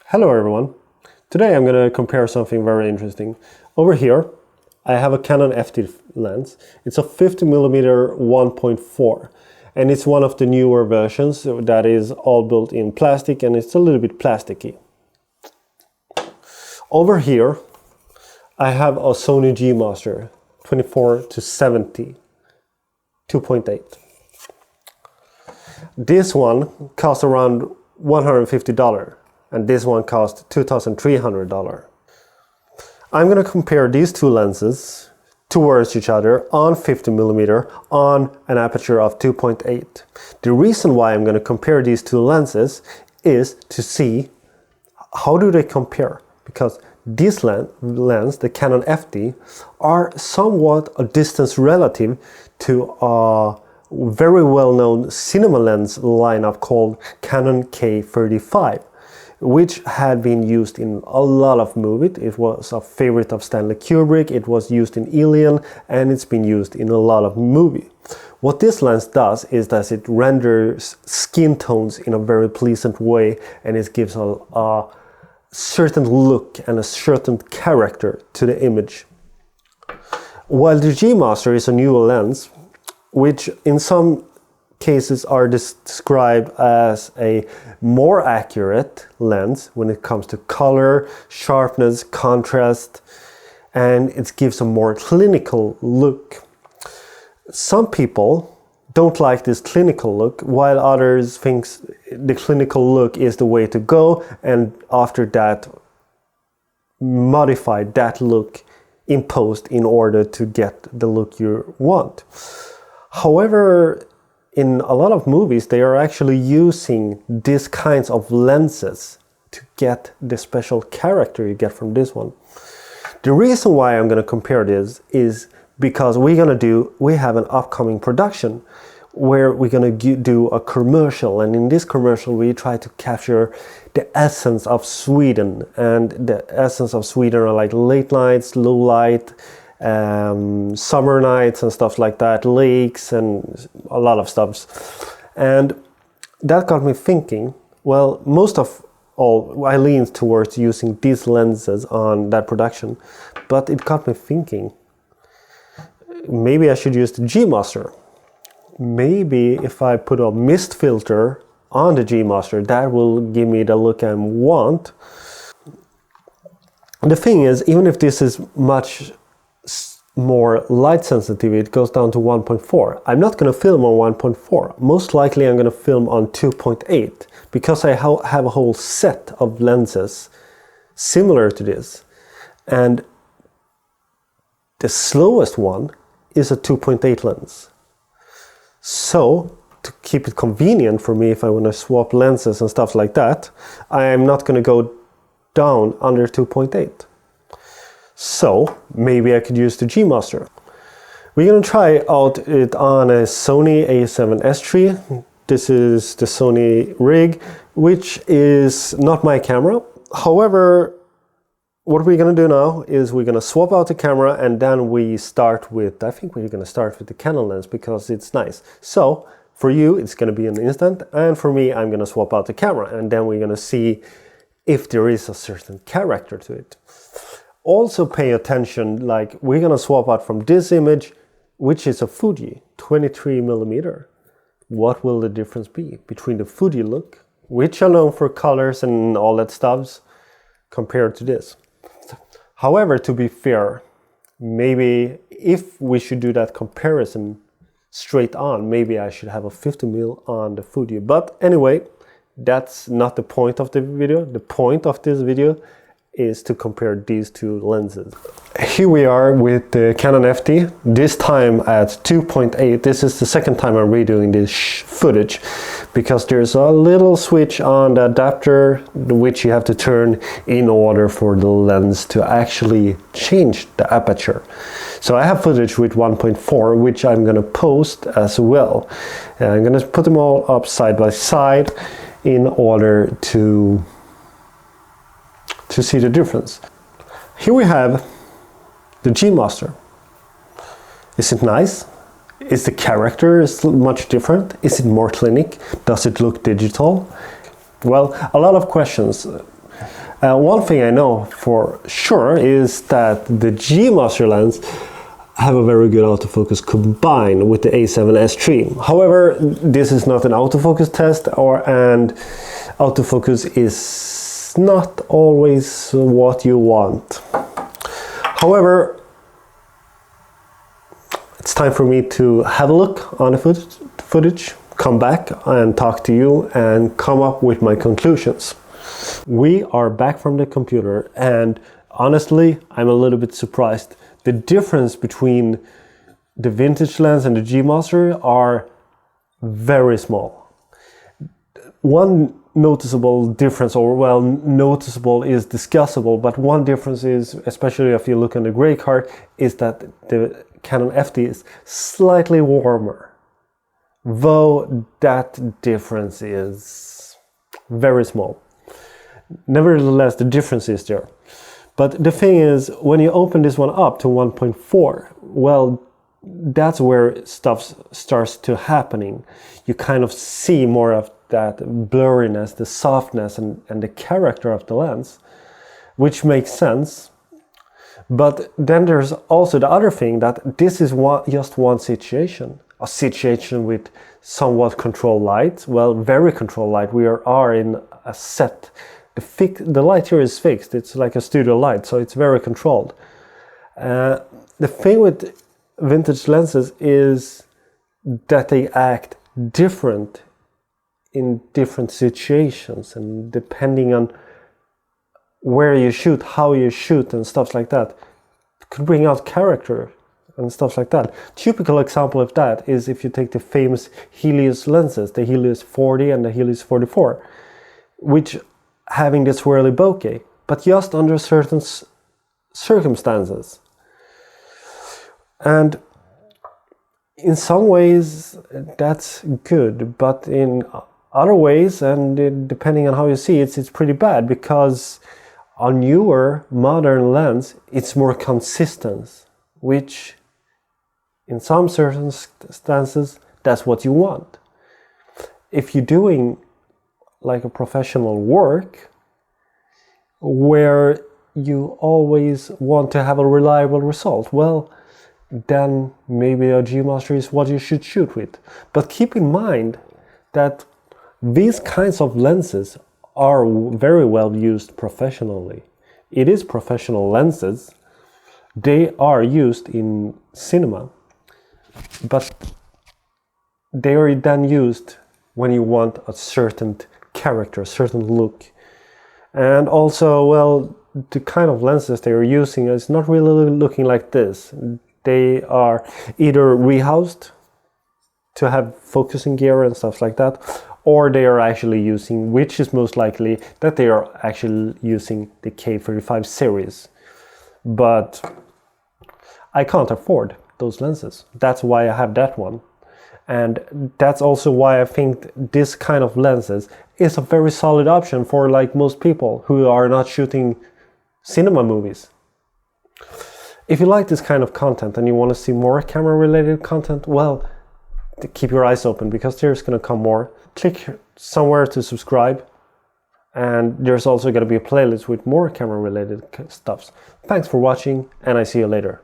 Hello everyone. Today I'm going to compare something very interesting. Over here I have a Canon FD lens. It's a 50mm 1.4 and it's one of the newer versions that is all built in plastic and it's a little bit plasticky. Over here I have a Sony G 24-70 2.8. This one costs around $150. And this one cost $2,300. I'm going to compare these two lenses towards each other on 50mm on an aperture of 2.8. The reason why I'm going to compare these two lenses is to see how do they compare, because this lens, the Canon FD, are somewhat a distance relative to a very well-known cinema lens lineup called Canon K35. Which had been used in a lot of movies. It was a favorite of Stanley Kubrick, it was used in Alien, and it's been used in a lot of movies. What this lens does is that it renders skin tones in a very pleasant way, and it gives a certain look and a certain character to the image. While the G Master is a newer lens, which in some cases are described as a more accurate lens when it comes to color, sharpness, contrast, and it gives a more clinical look. Some people don't like this clinical look, while others think the clinical look is the way to go, and after that modify that look in post in order to get the look you want. However, in a lot of movies, they are actually using these kinds of lenses to get the special character you get from this one. The reason why I'm going to compare this is because we have an upcoming production where we're going to do a commercial, and in this commercial we try to capture the essence of Sweden, and the essence of Sweden are like late nights, low light, summer nights and stuff like that, lakes and a lot of stuff. And that got me thinking, well, most of all I leaned towards using these lenses on that production, but it got me thinking, maybe I should use the G Master. Maybe if I put a mist filter on the G Master, that will give me the look I want. The thing is, even if this is much more light sensitive, it goes down to 1.4. I'm not going to film on 1.4. Most likely I'm going to film on 2.8 because I have a whole set of lenses similar to this. And the slowest one is a 2.8 lens. So to keep it convenient for me if I want to swap lenses and stuff like that, I am not going to go down under 2.8. So maybe I could use the G Master. We're going to try out it on a Sony A7S III. This is the Sony rig, which is not my camera. However, what we're going to do now is we're going to swap out the camera, and then we start with, I think we're going to start with the Canon lens because it's nice. So for you, it's going to be an instant, and for me, I'm going to swap out the camera, and then we're going to see if there is a certain character to it. Also pay attention, like we're gonna swap out from this image, which is a Fuji 23mm. What will the difference be between the Fuji look, which are known for colors and all that stuff, compared to this? However, to be fair, maybe if we should do that comparison straight on, maybe I should have a 50mm on the Fuji. But anyway, that's not the point of the video. The point of this video is to compare these two lenses. Here we are with the Canon FD, this time at 2.8. This is the second time I'm redoing this footage because there's a little switch on the adapter which you have to turn in order for the lens to actually change the aperture. So I have footage with 1.4 which I'm going to post as well. And I'm going to put them all up side by side in order to see the difference. Here we have the G Master. Is it nice? Is the character much different? Is it more clinic? Does it look digital? Well, a lot of questions. One thing I know for sure is that the G Master lens have a very good autofocus combined with the A7S III. However, this is not an autofocus test, and autofocus is not always what you want. However, it's time for me to have a look on the footage, come back and talk to you and come up with my conclusions. We are back from the computer, and honestly, I'm a little bit surprised. The difference between the vintage lens and the G Master are very small. One noticeable difference, or well, noticeable is discussable, but one difference is, especially if you look on the gray card, is that the Canon FD is slightly warmer. Though that difference is very small. Nevertheless, the difference is there. But the thing is, when you open this one up to 1.4, well, that's where stuff starts to happening. You kind of see more of that blurriness, the softness, and the character of the lens, which makes sense. But then there's also the other thing, that this is just one situation. A situation with somewhat controlled light, well, very controlled light. We are in a set. The light here is fixed. It's like a studio light, so it's very controlled. The thing with vintage lenses is that they act different in different situations, and depending on where you shoot, how you shoot, and stuff like that, it could bring out character and stuff like that. Typical example of that is if you take the famous Helios lenses, the Helios 40 and the Helios 44, which having this swirly bokeh, but just under certain circumstances. And in some ways that's good, but in other ways, and depending on how you see it, it's pretty bad, because on newer modern lens it's more consistent, which in some circumstances that's what you want. If you're doing like a professional work where you always want to have a reliable result, well, then maybe a G Master is what you should shoot with. But keep in mind that these kinds of lenses are very well used professionally. It is professional lenses. They are used in cinema, but they are then used when you want a certain character, a certain look. And also, well, the kind of lenses they are using is not really looking like this. They are either rehoused to have focusing gear and stuff like that, or they are actually using, which is most likely that they are actually using the K35 series. But I can't afford those lenses. That's why I have that one. And that's also why I think this kind of lenses is a very solid option for like most people who are not shooting cinema movies. If you like this kind of content and you want to see more camera related content, well, keep your eyes open, because there's going to come more. Click somewhere to subscribe, and there's also going to be a playlist with more camera related stuff. Thanks for watching, and I see you later.